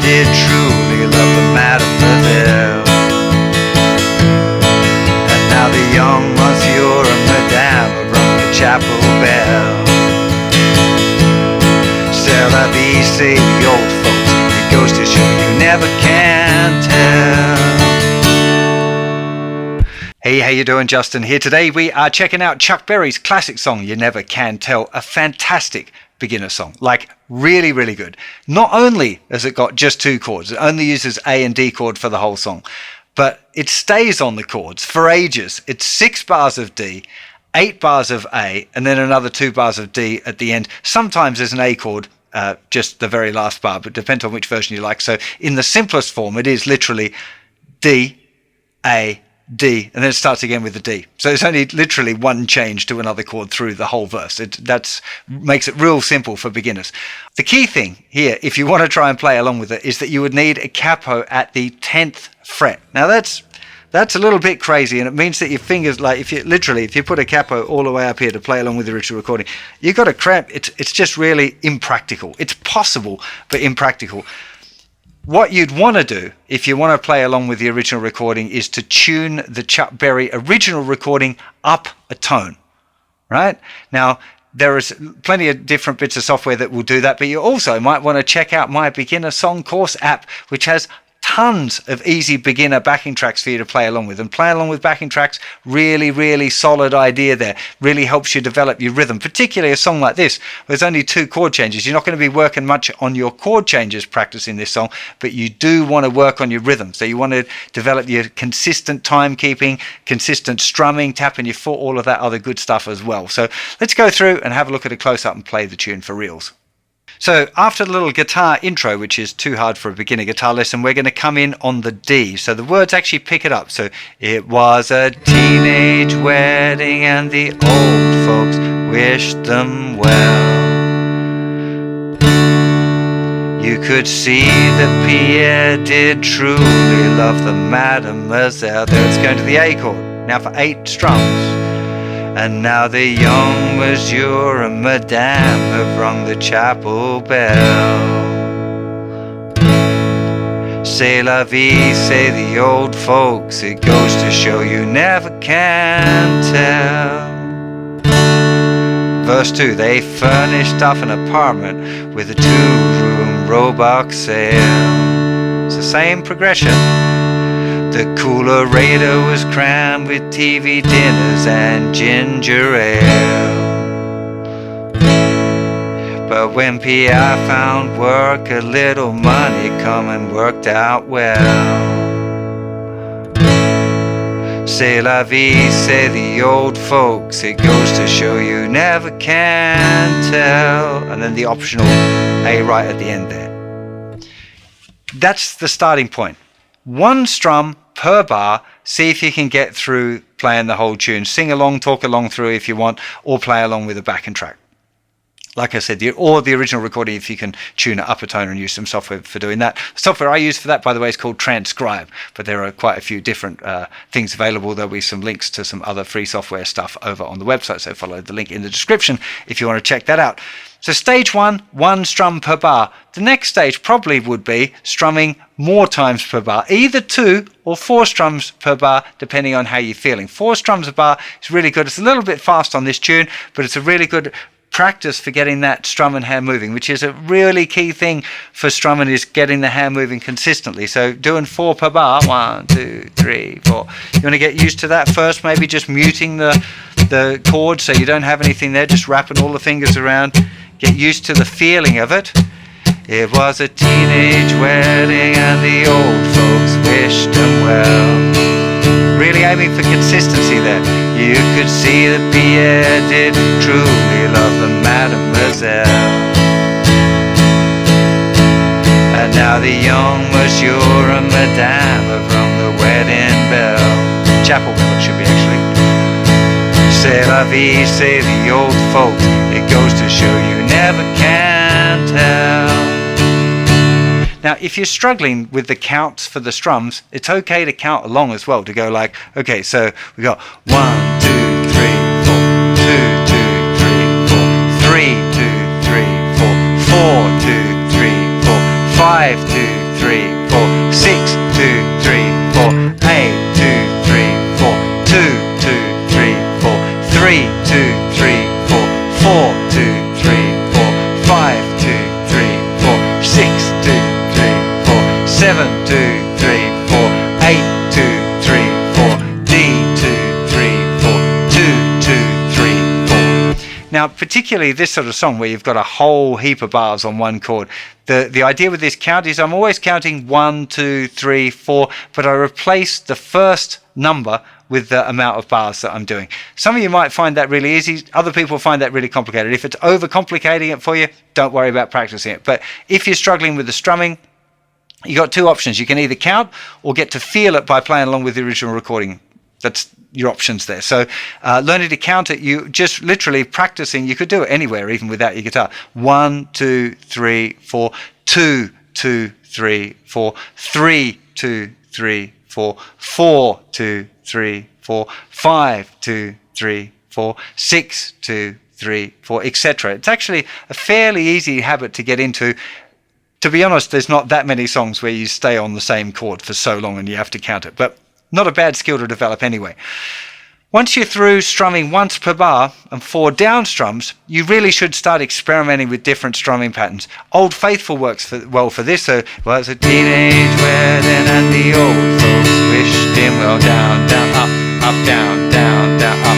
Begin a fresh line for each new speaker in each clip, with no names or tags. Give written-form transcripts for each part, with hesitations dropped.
did truly love the mademoiselle. And now the young monsieur and madame have rung the chapel bell. C'est la vie, say the old folks, it goes to show you never can tell. Hey, how you doing? Justin here. Today we are checking out Chuck Berry's classic song, You Never Can Tell, a fantastic beginner song, like really, really good. Not only has it got just two chords, it only uses A and D chord for the whole song, but it stays on the chords for ages. It's 6 bars of D, 8 bars of A, and then another 2 bars of D at the end. Sometimes there's an A chord, just the very last bar, but it depends on which version you like. So in the simplest form, it is literally D, A, D, and then it starts again with the D. So it's only literally one change to another chord through the whole verse. That makes it real simple for beginners. The key thing here, if you want to try and play along with it, is that you would need a capo at the 10th fret. Now that's a little bit crazy, and it means that your fingers, like if you put a capo all the way up here to play along with the original recording, you've got to cramp. It's just really impractical. It's possible, but impractical. What you'd want to do if you want to play along with the original recording is to tune the Chuck Berry original recording up a tone, right? Now, there is plenty of different bits of software that will do that, but you also might want to check out my beginner song course app, which has tons of easy beginner backing tracks for you to play along with. And playing along with backing tracks, really, really solid idea there. Really helps you develop your rhythm, particularly a song like this. There's only 2 chord changes. You're not going to be working much on your chord changes practicing this song, but you do want to work on your rhythm. So you want to develop your consistent timekeeping, consistent strumming, tapping your foot, all of that other good stuff as well. So let's go through and have a look at a close-up and play the tune for reals. So after the little guitar intro, which is too hard for a beginner guitar lesson, we're going to come in on the D. So the words actually pick it up. So it was a teenage wedding and the old folks wished them well. You could see that Pierre did truly love the mademoiselle. There it's going to the A chord. Now for 8 strums. And now the young monsieur and madame have rung the chapel bell. C'est la vie, say the old folks, it goes to show you never can tell. Verse 2, they furnished up an apartment with a 2-room Roebuck sale. It's the same progression. The coolerator was crammed with TV dinners and ginger ale. But when Pierre found work, a little money come and worked out well. C'est la vie, say the old folks, it goes to show you never can tell. And then the optional A right at the end there. That's the starting point. 1 strum per bar. See if you can get through playing the whole tune. Sing along, talk along through if you want, or play along with a backing track. Like I said, or the original recording if you can tune it up a tone and use some software for doing that. The software I use for that, by the way, is called Transcribe, but there are quite a few different things available. There'll be some links to some other free software stuff over on the website, so follow the link in the description if you want to check that out. So stage 1, 1 strum per bar. The next stage probably would be strumming more times per bar, either 2 or 4 strums per bar, depending on how you're feeling. 4 strums a bar is really good. It's a little bit fast on this tune, but it's a really good practice for getting that strum and hand moving, which is a really key thing for strumming, is getting the hand moving consistently. So doing 4 per bar, 1, 2, 3, 4. You want to get used to that first, maybe just muting the chords so you don't have anything there, just wrapping all the fingers around. Get used to the feeling of it. It was a teenage wedding and the old folks wished them well. Really aiming for consistency there. You could see that Pierre did truly love the mademoiselle. And now the young monsieur and madame have rung the wedding bell. Chapel bell it should be actually. C'est la vie, say the old folks, it goes to show you never can tell. Now, if you're struggling with the counts for the strums, it's okay to count along as well, to go like, okay, so we got 1, 2, 3, 4, 2, 2, 3, 4, 3, 2, 3, 4, 4, 2, 3, 4, 5, 2, 3, 4, 6, 2, 3, 4, 8, 2, 3, 4, 2, 2, 3, 4, 3, 2, 3, 4, 4, 2, 3, 4, 5, 2, 3, 4, 6, 2, 3, 4, 7, 2, 3, 4, 8, 2, 3, 4, D, 2, 3, 4, 2, 2, 3, 4. Now, particularly this sort of song where you've got a whole heap of bars on one chord, the idea with this count is I'm always counting 1, 2, 3, 4, but I replace the first number with the amount of bars that I'm doing. Some of you might find that really easy. Other people find that really complicated. If it's overcomplicating it for you, don't worry about practicing it. But if you're struggling with the strumming, you got two options. You can either count or get to feel it by playing along with the original recording. That's your options there. So learning to count it, you just literally practicing, you could do it anywhere, even without your guitar. 1, 2, 3, 4, 2, 2, 3, 4, 3, 2, 3, 4, 4, 2, 3, 4, 5, 2, 3, 4, 6, 2, 3, 4, etc. It's actually a fairly easy habit to get into. To be honest, there's not that many songs where you stay on the same chord for so long and you have to count it, but not a bad skill to develop anyway. Once you're through strumming once per bar and 4 down strums, you really should start experimenting with different strumming patterns. Old Faithful works well for this. So, was a teenage wedding and the old folks wished him well. Down, down, up, up, down, down, down, up.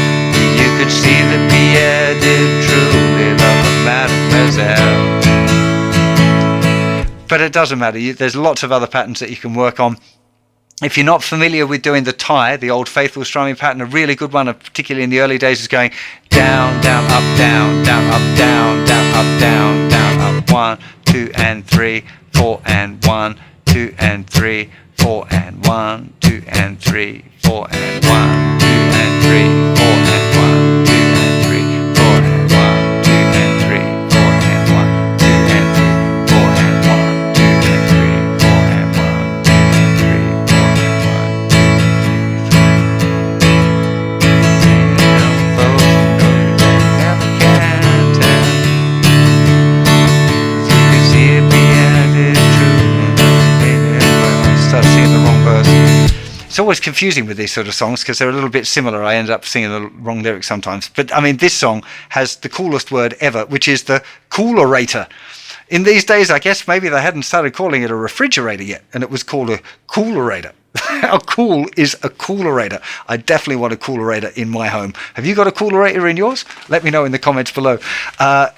You could see that Pierre did truly love Mademoiselle. But it doesn't matter. There's lots of other patterns that you can work on. If you're not familiar with doing the tie, the Old Faithful strumming pattern, a really good one, particularly in the early days, is going down, down, up, down, down, up, down, down, up, down, down, up. 1, 2, and 3, 4, and 1, 2, and 3, 4, and 1, 2, and 3, 4, and 1, 2, and 3, 4, and 1, 2, and 3, 4, and 1, 2, and 3, 4, and 1, 2, and 3, 4, and 1, 2, and 3, 4, and 1, 2, and 3, 4, and 1, 2, It's always confusing with these sort of songs because they're a little bit similar. I end up singing the wrong lyrics sometimes. But I mean, this song has the coolest word ever, which is the coolerator. In these days, I guess maybe they hadn't started calling it a refrigerator yet, and it was called a coolerator. How cool is a coolerator? I definitely want a coolerator in my home. Have you got a coolerator in yours? Let me know in the comments below.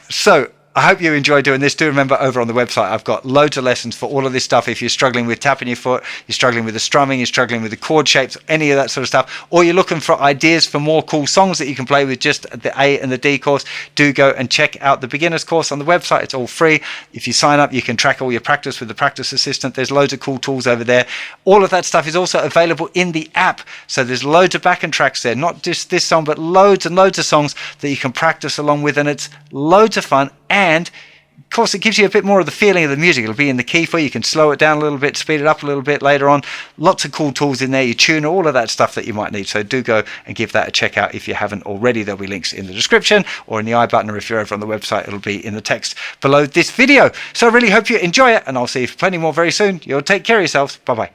So I hope you enjoy doing this. Do remember, over on the website, I've got loads of lessons for all of this stuff. If you're struggling with tapping your foot, you're struggling with the strumming, you're struggling with the chord shapes, any of that sort of stuff, or you're looking for ideas for more cool songs that you can play with just the A and the D course, do go and check out the beginner's course on the website. It's all free. If you sign up, you can track all your practice with the practice assistant. There's loads of cool tools over there. All of that stuff is also available in the app. So there's loads of backing tracks there, not just this song, but loads and loads of songs that you can practice along with, and it's loads of fun. And of course, it gives you a bit more of the feeling of the music. It'll be in the key for you. You can slow it down a little bit, speed it up a little bit later on. Lots of cool tools in there. You tune all of that stuff that you might need. So do go and give that a check out if you haven't already. There'll be links in the description or in the I button, or if you're over on the website, it'll be in the text below this video. So I really hope you enjoy it, and I'll see you for plenty more very soon. You'll take care of yourselves. Bye-bye.